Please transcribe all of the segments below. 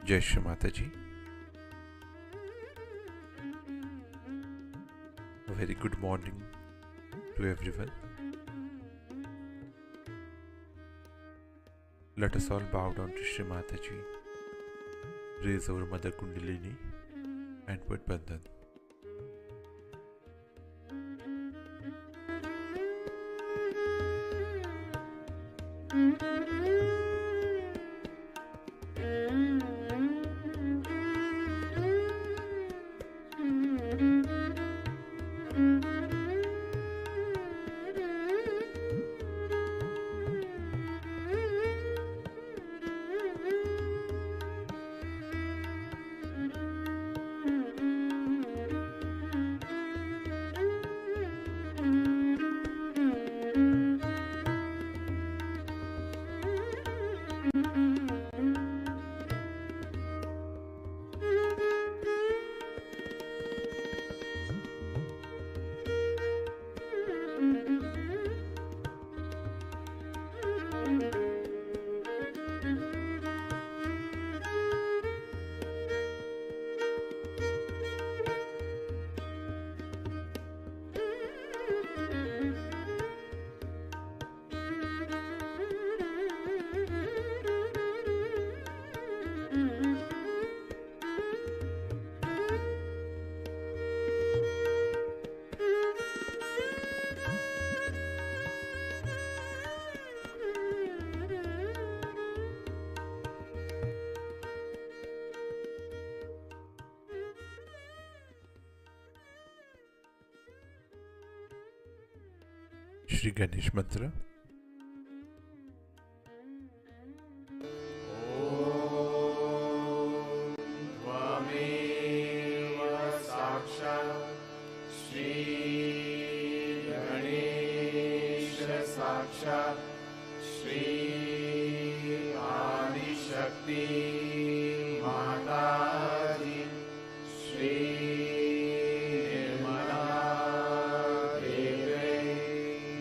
जय श्री माता जी. A very good morning to everyone. Let us all bow down to Shri Mata Ji, raise our Mother Kundalini and put Bandhan. Shri Ganesh Mantra. साक्षात् श्री आदिशक्ति माता जी श्री निर्मला देवी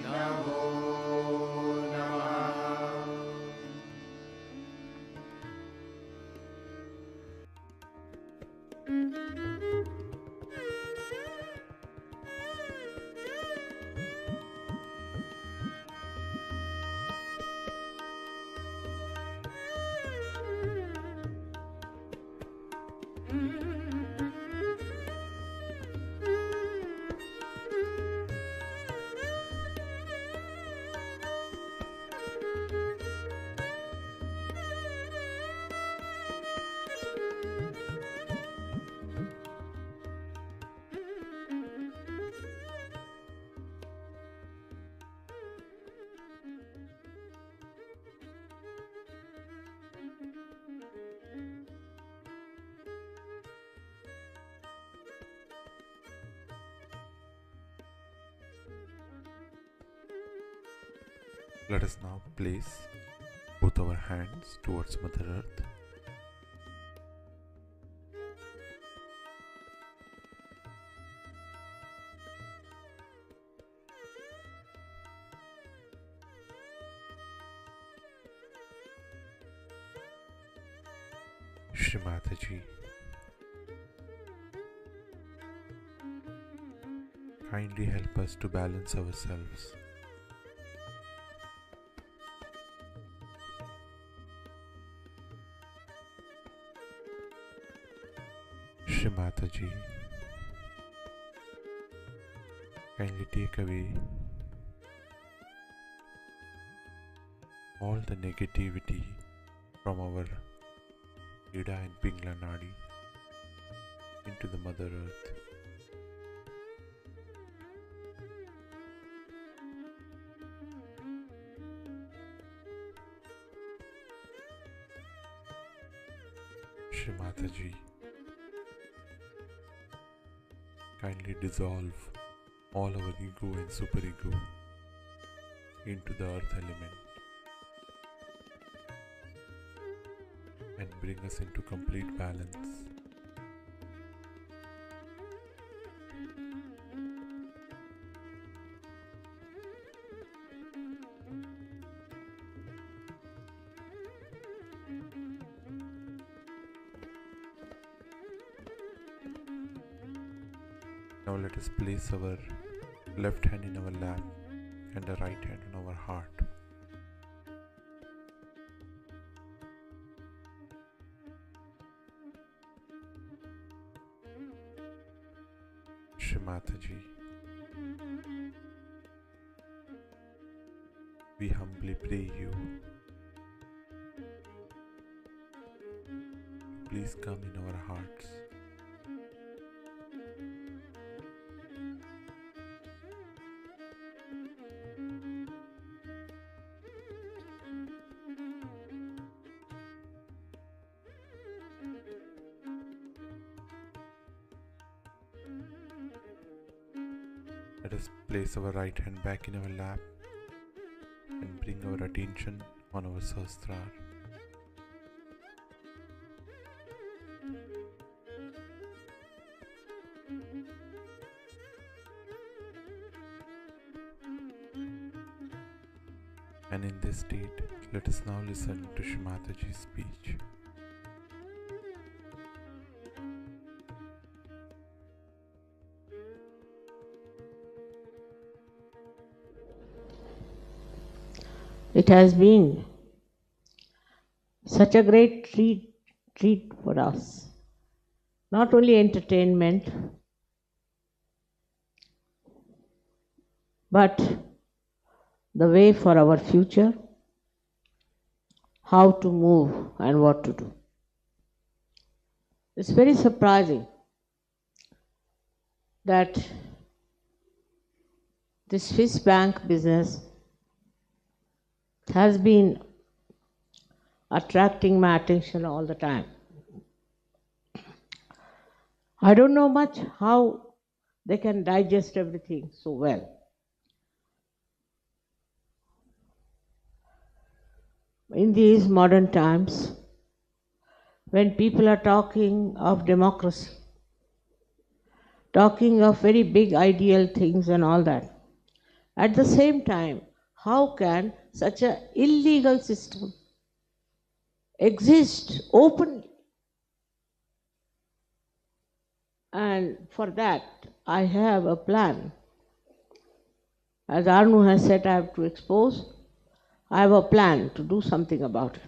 नमो नमः। Let us now place both our hands towards Mother Earth. Shri Mataji, kindly help us to balance ourselves. Shri Mataji, kindly take away all the negativity from our Ida and Pingla Nadi into the Mother Earth. Shri Mataji, kindly dissolve all our ego and superego into the earth element and bring us into complete balance. Now let us place our left hand in our lap and the right hand on our heart. Shri Mataji, we humbly pray you, please come in our hearts. Let us place our right hand back in our lap and bring our attention on our Sahasrara. And in this state, let us now listen to Shri Mataji's speech. It has been such a great treat for us. Not only entertainment, but the way for our future, how to move and what to do. It's very surprising that this Swiss bank business has been attracting my attention all the time. I don't know much how they can digest everything so well. In these modern times, when people are talking of democracy, talking of very big ideal things and all that, at the same time, how can such an illegal system exist openly? And for that, I have a plan. As Arnu has said, I have to expose. I have a plan to do something about it.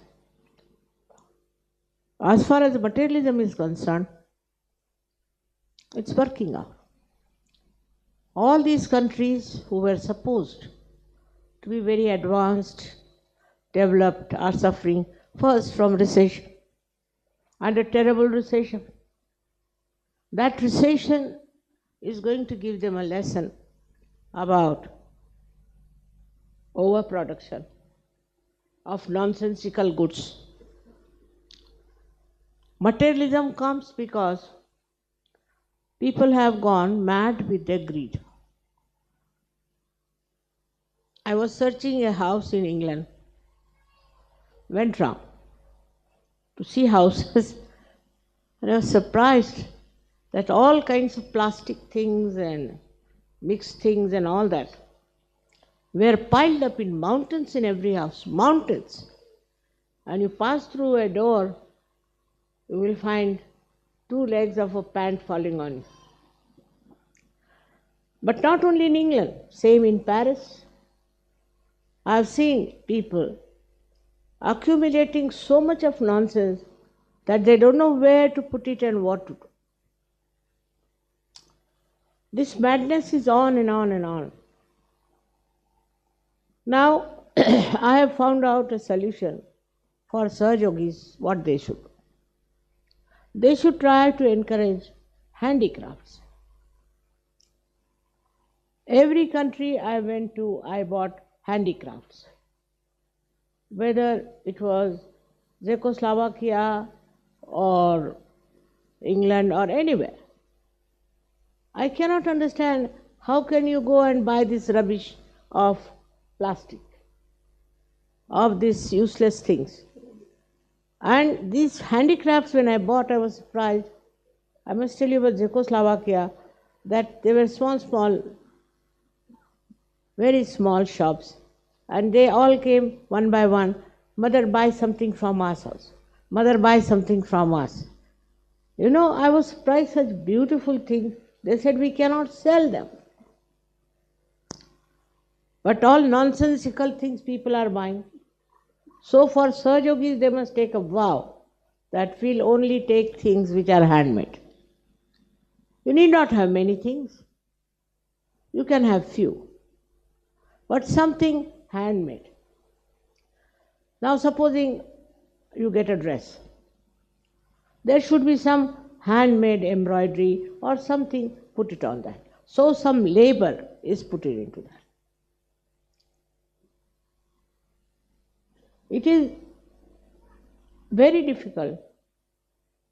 As far as materialism is concerned, it's working out. All these countries who were supposed to be very advanced, developed, are suffering first from recession, and a terrible recession. That recession is going to give them a lesson about overproduction of nonsensical goods. Materialism comes because people have gone mad with their greed. I was searching a house in England, went round to see houses, and I was surprised that all kinds of plastic things and mixed things and all that were piled up in mountains in every house, mountains. And you pass through a door, you will find 2 legs of a pant falling on you. But not only in England, same in Paris. I have seen people accumulating so much of nonsense that they don't know where to put it and what to do. This madness is on and on and on. Now, I have found out a solution for Sahajogis, what they should do. They should try to encourage handicrafts. Every country I went to, I bought handicrafts. Whether it was Czechoslovakia or England or anywhere. I cannot understand how can you go and buy this rubbish of plastic, of these useless things. And these handicrafts, when I bought, I was surprised. I must tell you about Czechoslovakia, that they were small, very small shops. And they all came one by one. Mother, buy something from us also. Mother, buy something from us. You know, I was surprised, such beautiful things. They said we cannot sell them. But all nonsensical things people are buying. So for Sahajogis, they must take a vow that we'll only take things which are handmade. You need not have many things. You can have few. But something handmade. Now supposing you get a dress. There should be some handmade embroidery or something, put it on that. So some labor is put into that. It is very difficult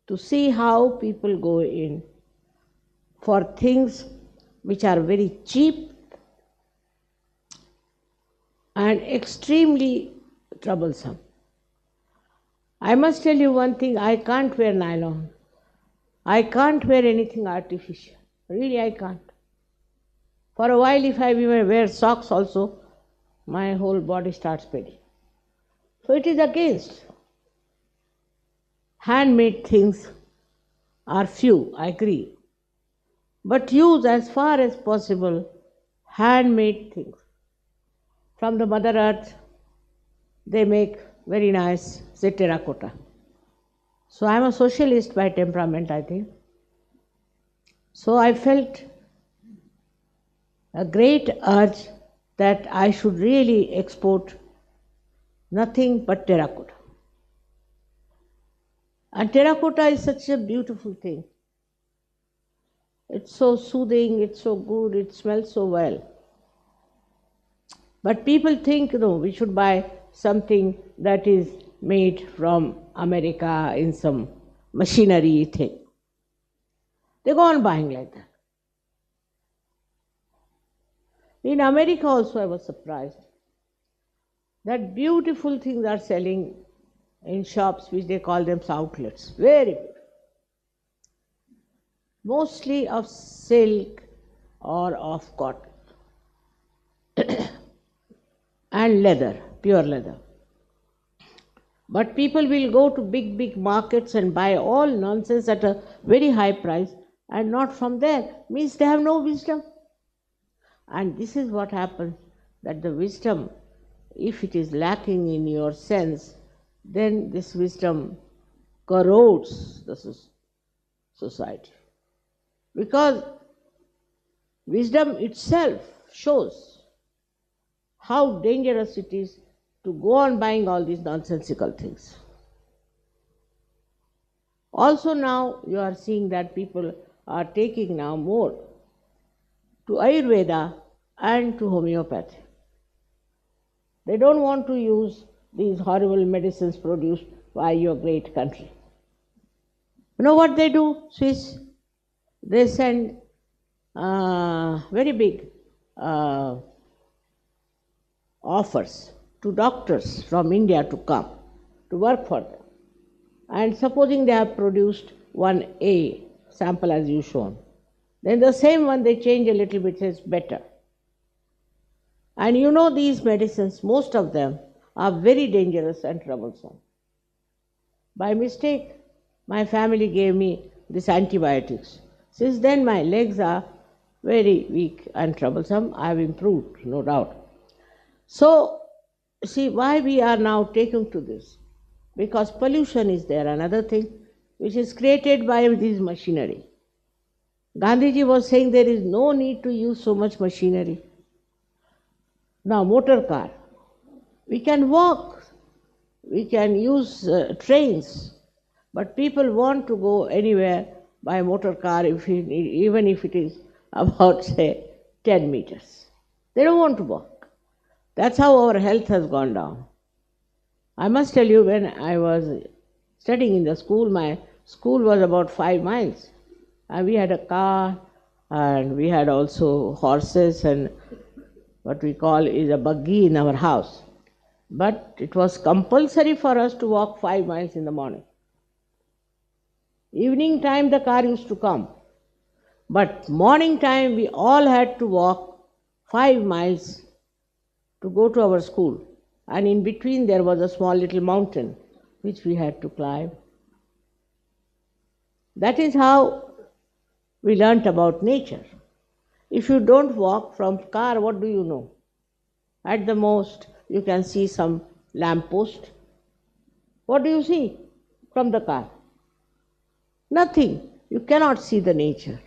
to see how people go in for things which are very cheap and extremely troublesome. I must tell you one thing, I can't wear nylon. I can't wear anything artificial. Really, I can't. For a while, if I even wear socks also, my whole body starts paining. So it is against. Handmade things are few, I agree. But use as far as possible handmade things. From the Mother Earth, they make very nice, say, terracotta. So I am a socialist by temperament, I think. So I felt a great urge that I should really export nothing but terracotta. And terracotta is such a beautiful thing. It's so soothing, it's so good, it smells so well. But people think, no, we should buy something that is made from America in some machinery thing. They go on buying like that. In America also I was surprised that beautiful things are selling in shops which they call them outlets. Very beautiful. Mostly of silk or of cotton and leather, pure leather. But people will go to big, big markets and buy all nonsense at a very high price and not from there. Means they have no wisdom. And this is what happens, that the wisdom, if it is lacking in your sense, then this wisdom corrodes the society. Because wisdom itself shows how dangerous it is to go on buying all these nonsensical things. Also now you are seeing that people are taking now more to Ayurveda and to homeopathy. They don't want to use these horrible medicines produced by your great country. You know what they do, Swiss? They send very big offers to doctors from India to come to work for them. And supposing they have produced one A sample as you shown, then the same one they change a little bit, says better. And you know these medicines, most of them are very dangerous and troublesome. By mistake, my family gave me these antibiotics. Since then my legs are very weak and troublesome. I have improved, no doubt. So, see why we are now taken to this. Because pollution is there, another thing, which is created by this machinery. Gandhiji was saying there is no need to use so much machinery. Now, motor car. We can walk, we can use trains, but people want to go anywhere by motor car, even if it is about, say, 10 meters. They don't want to walk. That's how our health has gone down. I must tell you, when I was studying in the school, my school was about 5 miles. And we had a car, and we had also horses, and what we call is a buggy in our house. But it was compulsory for us to walk 5 miles in the morning. Evening time the car used to come. But morning time we all had to walk 5 miles to go to our school. And in between there was a small little mountain which we had to climb. That is how we learnt about nature. If you don't walk from car, what do you know? At the most, you can see some lamp post. What do you see from the car? Nothing. You cannot see the nature.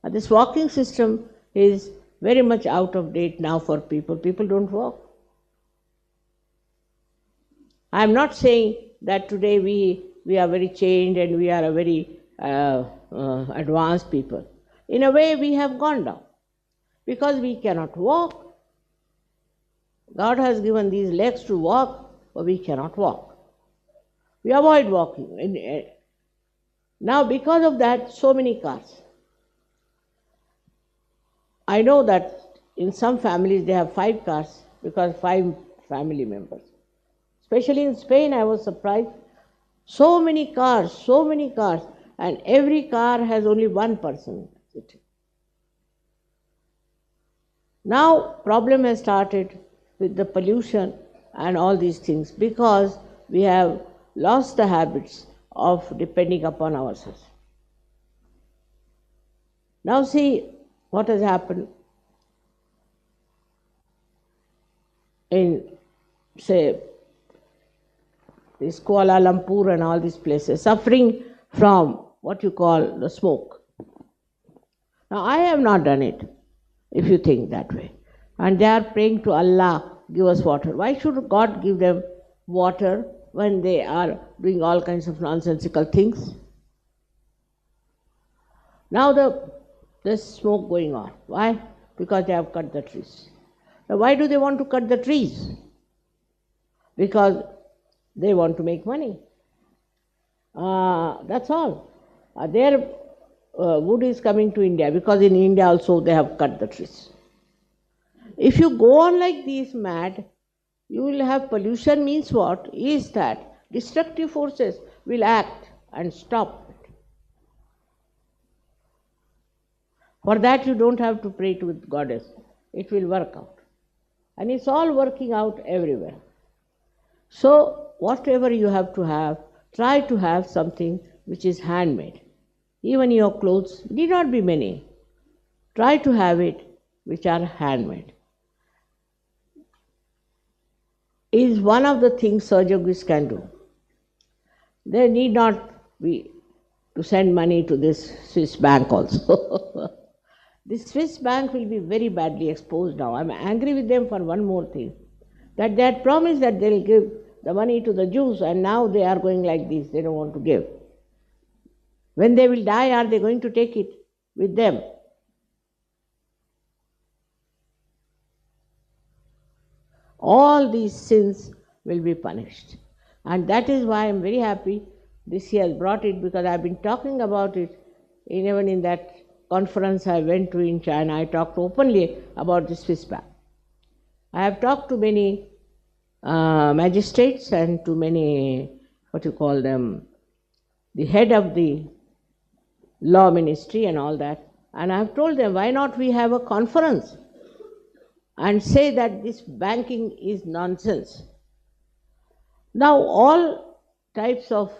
And this walking system is very much out of date now for people. People don't walk. I am not saying that today we are very changed and we are a very advanced people. In a way, we have gone down because we cannot walk. God has given these legs to walk, but we cannot walk. We avoid walking. Now, because of that, so many cars. I know that in some families they have 5 cars because 5 family members. Especially in Spain, I was surprised. So many cars, and every car has only one person sitting. Now, problem has started with the pollution and all these things because we have lost the habits of depending upon ourselves. Now see what has happened in, say, this Kuala Lumpur and all these places, suffering from what you call the smoke. Now I have not done it, if you think that way. And they are praying to Allah, give us water. Why should God give them water when they are doing all kinds of nonsensical things? Now there's smoke going on. Why? Because they have cut the trees. Now, why do they want to cut the trees? Because they want to make money. That's all. Their wood is coming to India, because in India also they have cut the trees. If you go on like this mad, you will have pollution. Means what? Is that destructive forces will act and stop it. For that you don't have to pray to the goddess. It will work out. And it's all working out everywhere. So whatever you have to have, try to have something which is handmade. Even your clothes need not be many. Try to have it which are handmade. Is one of the things Sahaja can do. They need not be to send money to this Swiss bank also. This Swiss bank will be very badly exposed now. I'm angry with them for one more thing. That they had promised that they'll give the money to the Jews, and now they are going like this. They don't want to give. When they will die, are they going to take it with them? All these sins will be punished. And that is why I am very happy this year has brought it, because I have been talking about it. Even in that conference I went to in China, I talked openly about the Swiss bank. I have talked to many magistrates and to many, the head of the law ministry and all that. And I have told them, why not we have a conference and say that this banking is nonsense. Now all types of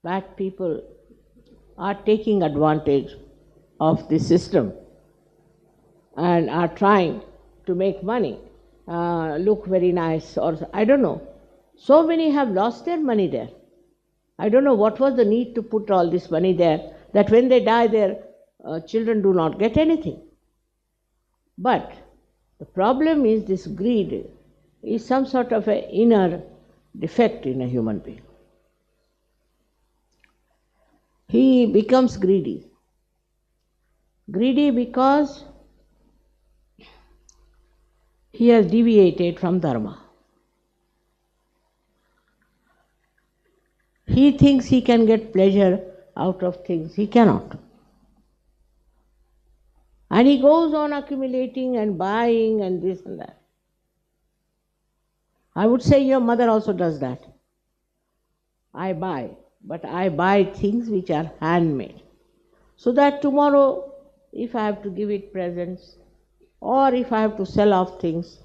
bad people are taking advantage of the system and are trying to make money, look very nice, or I don't know. So many have lost their money there. I don't know what was the need to put all this money there, that when they die their children do not get anything. But the problem is this greed is some sort of an inner defect in a human being. He becomes greedy. Greedy because he has deviated from dharma. He thinks he can get pleasure out of things. He cannot. And he goes on accumulating and buying and this and that. I would say your mother also does that. I buy, but I buy things which are handmade. So that tomorrow, if I have to give it presents, or if I have to sell off things,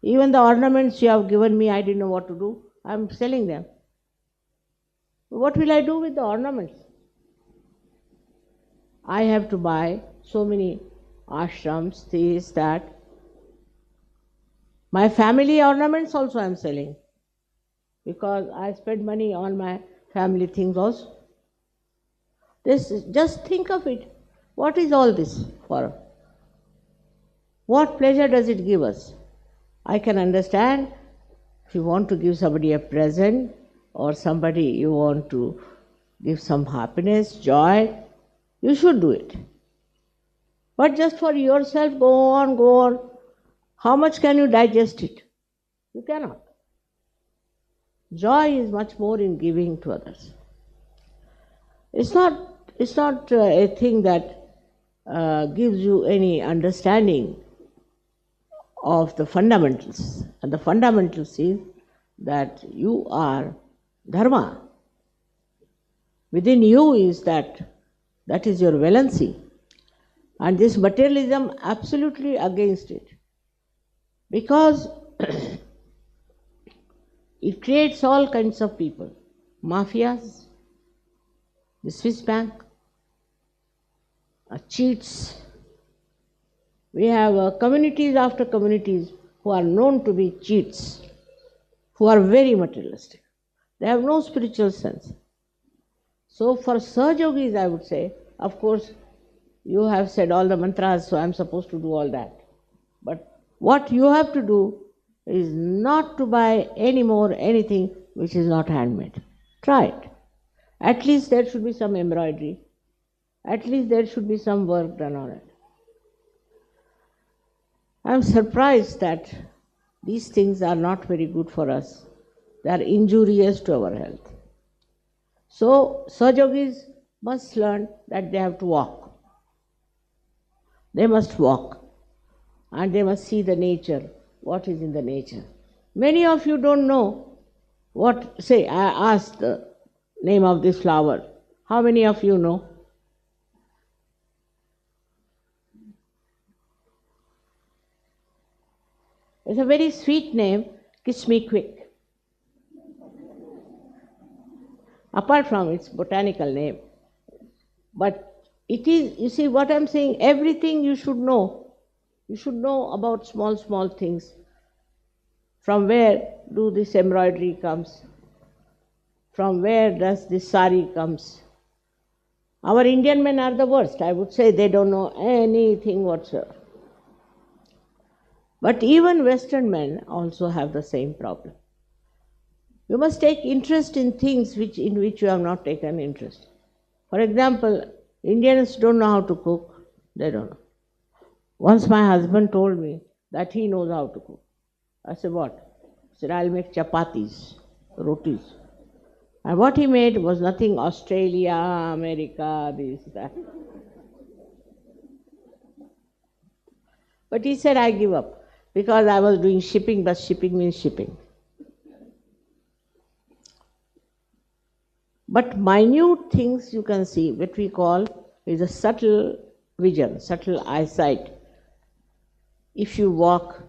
even the ornaments you have given me, I didn't know what to do. I'm selling them. What will I do with the ornaments? I have to buy so many ashrams, this, that. My family ornaments also I am selling, because I spend money on my family things also. Just think of it. What is all this for? What pleasure does it give us? I can understand if you want to give somebody a present, or somebody you want to give some happiness, joy, you should do it. But just for yourself, go on. How much can you digest it? You cannot. Joy is much more in giving to others. It's not a thing that gives you any understanding of the fundamentals. And the fundamentals is that you are dharma. Within you is that is your valency. And this materialism, absolutely against it. Because it creates all kinds of people. Mafias, the Swiss bank, cheats. We have communities after communities who are known to be cheats, who are very materialistic. They have no spiritual sense. So for Sahajogis, I would say, of course, you have said all the mantras, so I am supposed to do all that. But what you have to do is not to buy any more anything which is not handmade. Try it. At least there should be some embroidery. At least there should be some work done on it. I'm surprised that these things are not very good for us. They are injurious to our health. So, Sahajogis must learn that they have to walk. They must walk and they must see the nature, what is in the nature. Many of you don't know what, say, I asked the name of this flower. How many of you know? It's a very sweet name, Kiss Me Quick. Apart from its botanical name. But it is, you see what I'm saying, everything you should know. You should know about small things. From where do this embroidery comes? From where does this sari comes? Our Indian men are the worst. I would say they don't know anything whatsoever. But even Western men also have the same problem. You must take interest in things in which you have not taken interest. For example, Indians don't know how to cook. They don't know. Once my husband told me that he knows how to cook. I said, what? He said, I'll make chapatis, rotis. And what he made was nothing Australia, America, this, that. But he said, I give up because I was doing shipping, but shipping means shipping. But minute things you can see, what we call is a subtle vision, subtle eyesight. If you walk,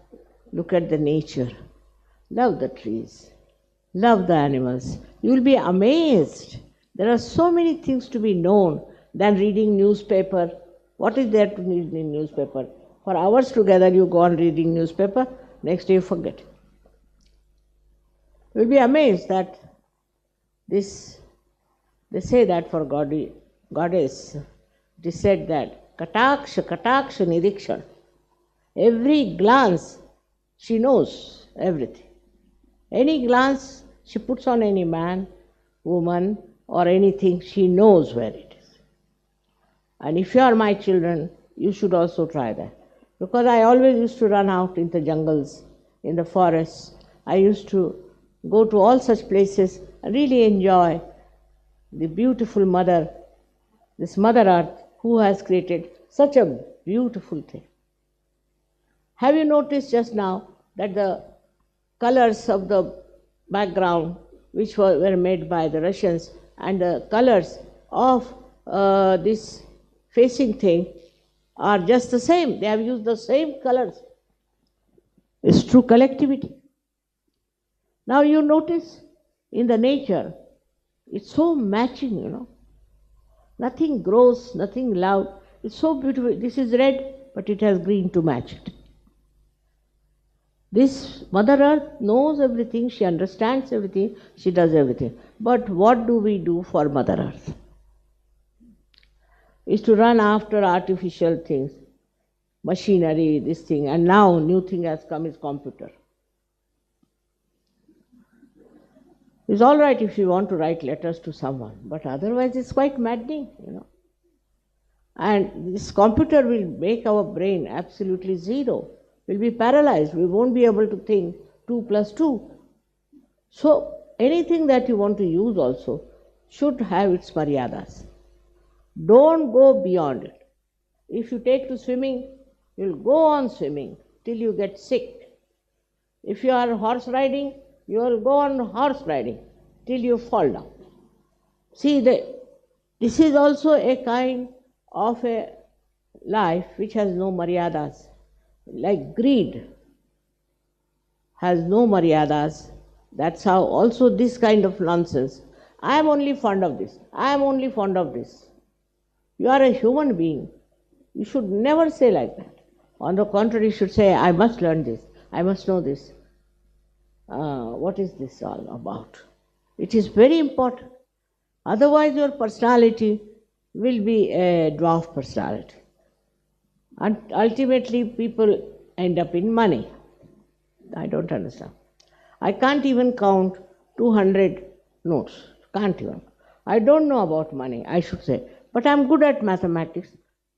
look at the nature, love the trees, love the animals, you will be amazed. There are so many things to be known than reading newspaper. What is there to read in newspaper? For hours together you go on reading newspaper, next day you forget. You will be amazed that this, they say that for goddess, it is said that Kataksha Nirikshan. Every glance, she knows everything. Any glance she puts on any man, woman, or anything, she knows where it is. And if you are my children, you should also try that. Because I always used to run out in the jungles, in the forests. I used to go to all such places and really enjoy the beautiful mother, this Mother Earth, who has created such a beautiful thing. Have you noticed just now that the colors of the background, which were made by the Russians, and the colors of this facing thing are just the same. They have used the same colors. It's true collectivity. Now you notice in the nature, it's so matching, you know. Nothing gross, nothing loud. It's so beautiful. This is red, but it has green to match it. This Mother Earth knows everything, she understands everything, she does everything. But what do we do for Mother Earth? Is to run after artificial things, machinery, this thing, and now new thing has come is computer. It's all right if you want to write letters to someone, but otherwise it's quite maddening, you know. And this computer will make our brain absolutely zero. We'll be paralyzed. We won't be able to think 2 plus 2. So anything that you want to use also should have its maryadas. Don't go beyond it. If you take to swimming, you'll go on swimming till you get sick. If you are horse riding, you will go on horse riding till you fall down. See, this is also a kind of a life which has no maryadas. Like greed has no maryadas. That's how also this kind of nonsense. I am only fond of this. I am only fond of this. You are a human being. You should never say like that. On the contrary, you should say, I must learn this. I must know this. What is this all about? It is very important. Otherwise, your personality will be a dwarf personality. And ultimately, people end up in money. I don't understand. I can't even count 200 notes. Can't even. I don't know about money, I should say. But I'm good at mathematics.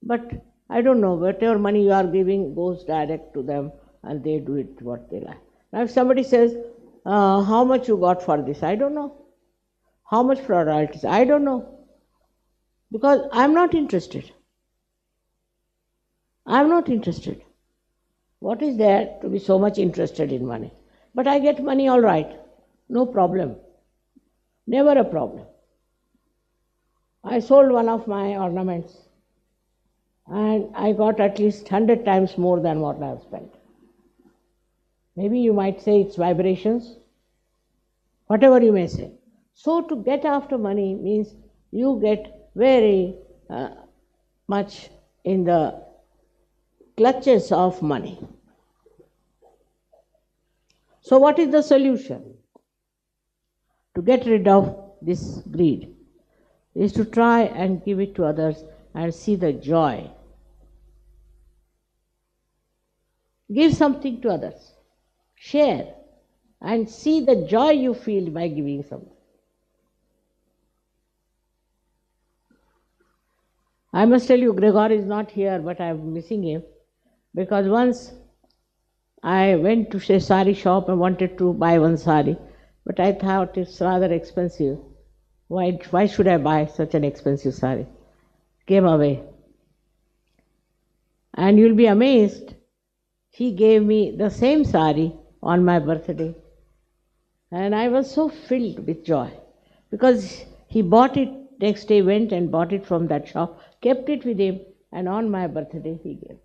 But I don't know, whatever money you are giving goes direct to them and they do it what they like. Now, if somebody says, how much you got for this? I don't know. How much for royalties? I don't know. Because I'm not interested. I'm not interested. What is there to be so much interested in money? But I get money all right. No problem. Never a problem. I sold one of my ornaments and I got at least 100 times more than what I have spent. Maybe you might say it's vibrations, whatever you may say. So to get after money means you get very much in the clutches of money. So what is the solution? To get rid of this greed is to try and give it to others and see the joy. Give something to others. Share and see the joy you feel by giving something. I must tell you, Gregor is not here, but I am missing him because once I went to a sari shop and wanted to buy one sari, but I thought it's rather expensive. Why should I buy such an expensive sari? Came away. And you'll be amazed, he gave me the same sari on my birthday. And I was so filled with joy because he bought it, next day went and bought it from that shop, kept it with him, and on my birthday he gave.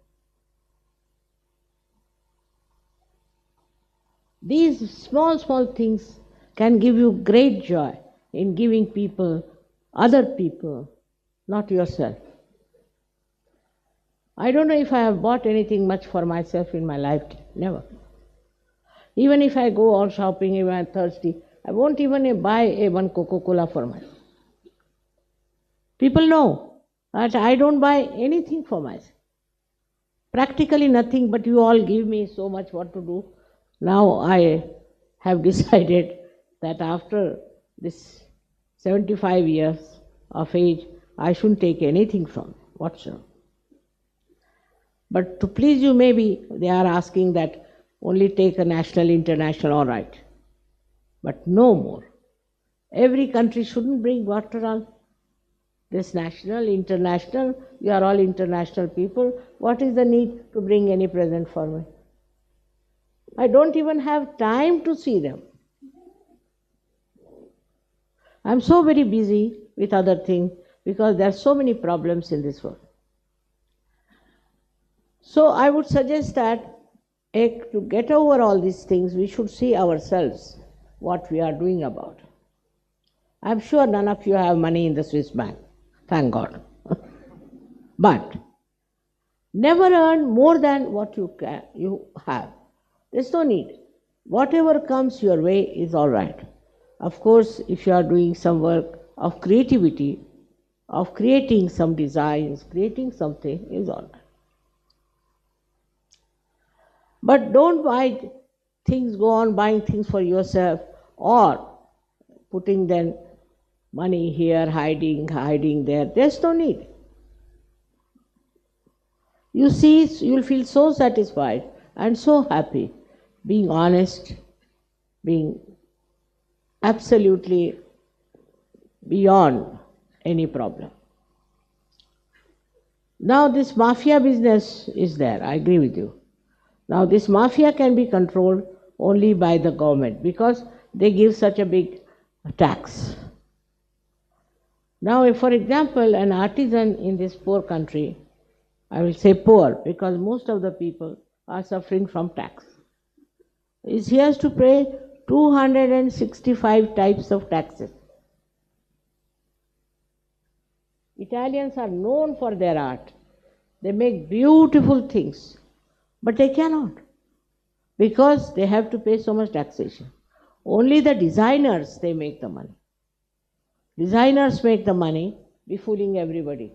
These small, small things can give you great joy in giving people, other people, not yourself. I don't know if I have bought anything much for myself in my lifetime, never. Even if I go out shopping, if I'm thirsty, I won't even buy one Coca-Cola for myself. People know that I don't buy anything for myself. Practically nothing, but you all give me so much what to do. Now I have decided that after this 75 years of age, I shouldn't take anything from whatsoever. But to please you, maybe they are asking that only take a national, international, all right. But no more. Every country shouldn't bring after all. This national, international, you are all international people. What is the need to bring any present for me? I don't even have time to see them. I'm so very busy with other things because there are so many problems in this world. So I would suggest that to get over all these things, we should see ourselves what we are doing about. I'm sure none of you have money in the Swiss bank, thank God. But never earn more than what you have. There's no need. Whatever comes your way is all right. Of course, if you are doing some work of creativity, of creating some designs, creating something is all right. But don't buy things, go on buying things for yourself or putting then money here, hiding there. There's no need. You see, you'll feel so satisfied and so happy, being honest, being absolutely beyond any problem. Now this mafia business is there, I agree with you. Now this mafia can be controlled only by the government because they give such a big tax. Now if, for example, an artisan in this poor country, I will say poor because most of the people are suffering from tax, he has to pay 265 types of taxes. Italians are known for their art. They make beautiful things, but they cannot because they have to pay so much taxation. Only the designers, they make the money. Designers make the money, befooling everybody.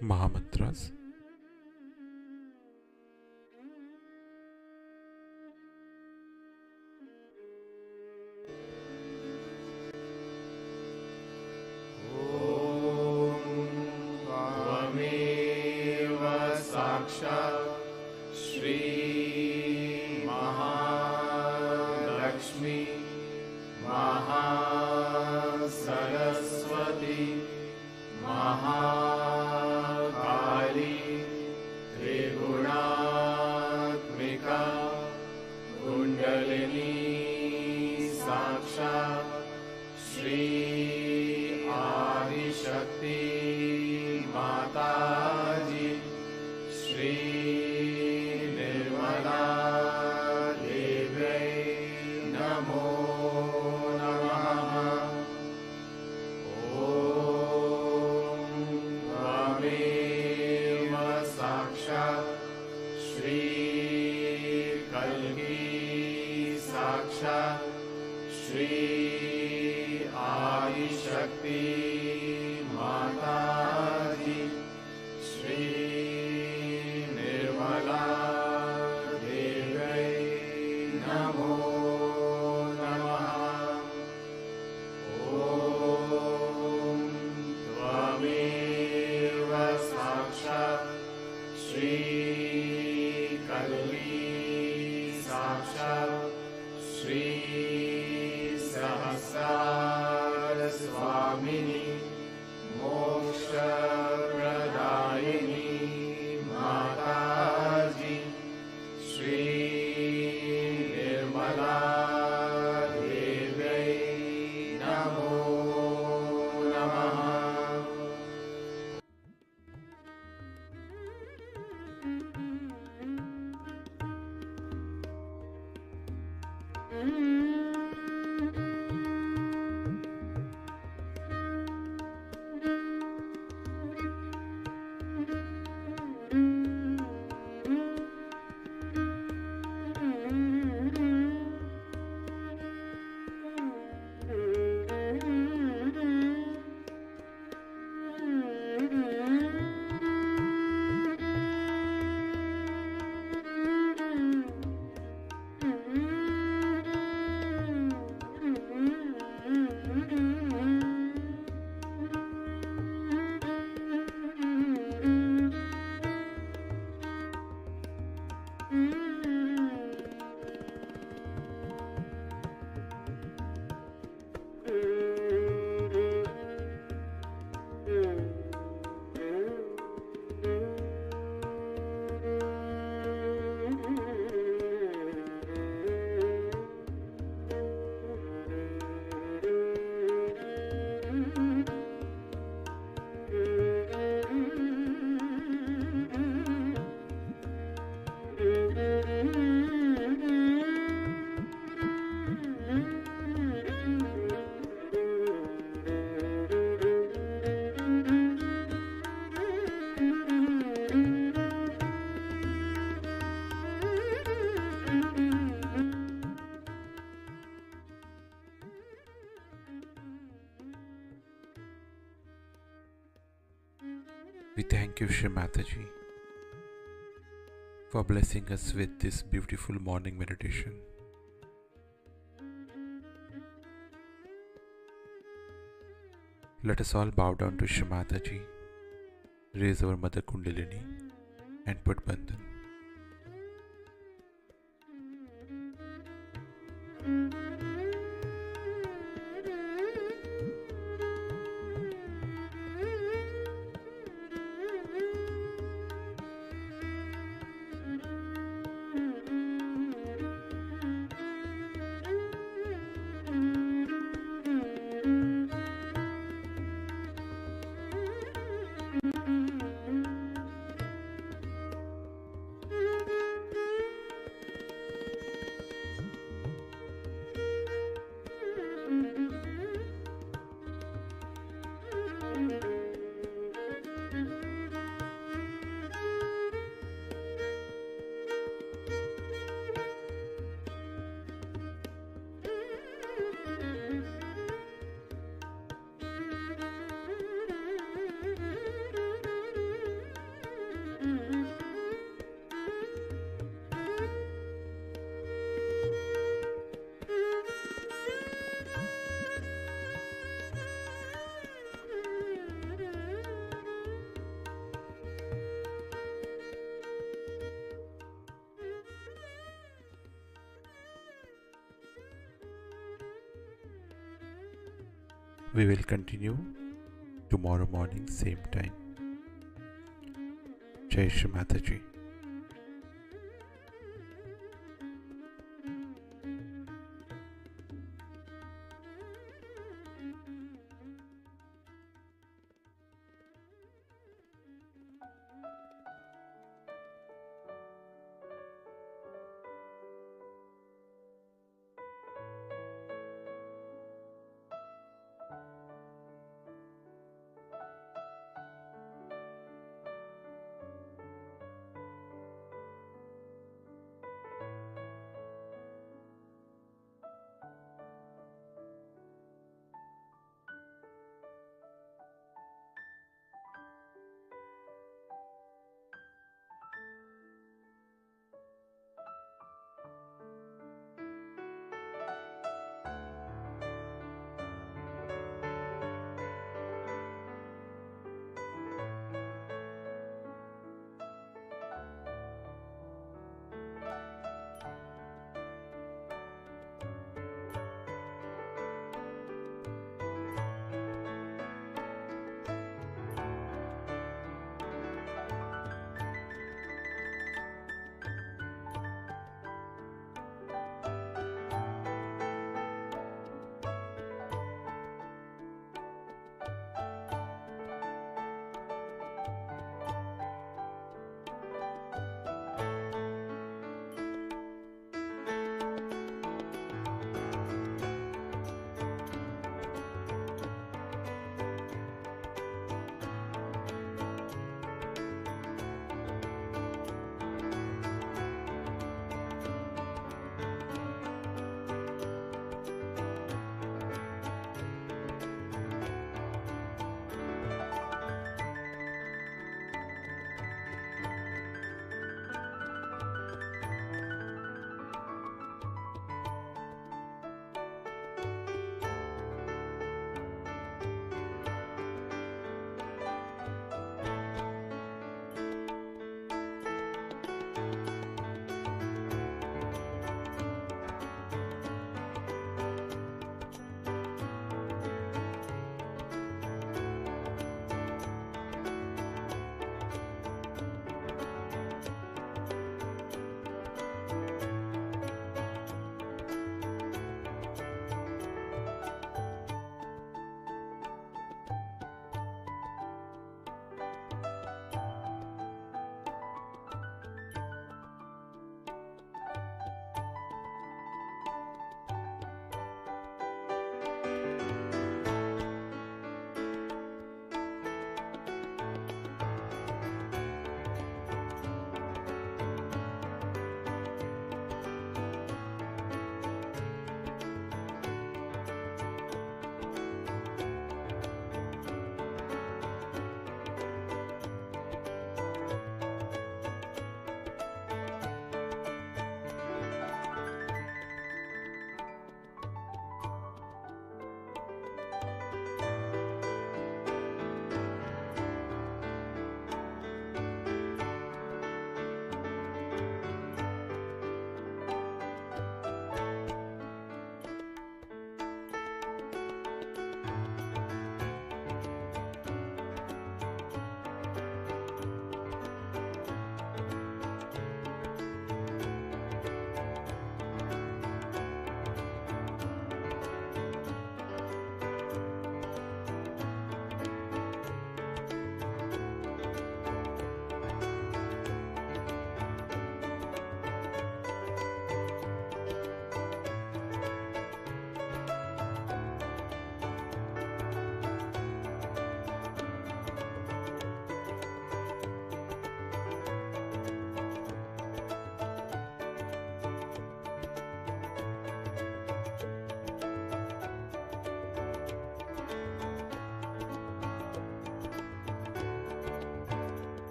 Mahamantras. त्वमेव साक्षात् श्री महालक्ष्मी महासरस्वती महाकाली त्रिगुणात्मिका कुण्डलिनी साक्षात् श्री आदिशक्ति माताजी श्री निर्मला देव्यै नमो नमः। ॐ त्वमेव साक्षात् श्री कल्की साक्षात् श्री आदिशक्ति माताजी श्री निर्मला देव्यै नमो नमः। ॐ त्वमेव साक्षात् श्री कल्की साक्षात् श्री सहस्रार स्वामिनी मोक्षप्रदायिनी माताजी श्री निर्मला देव्यै नमो नमः। We thank you, Shri Mataji, for blessing us with this beautiful morning meditation. Let us all bow down to Shri Mataji, raise our Mother Kundalini, and put Bandhan. We will continue tomorrow morning, same time. Jai Shri Mataji.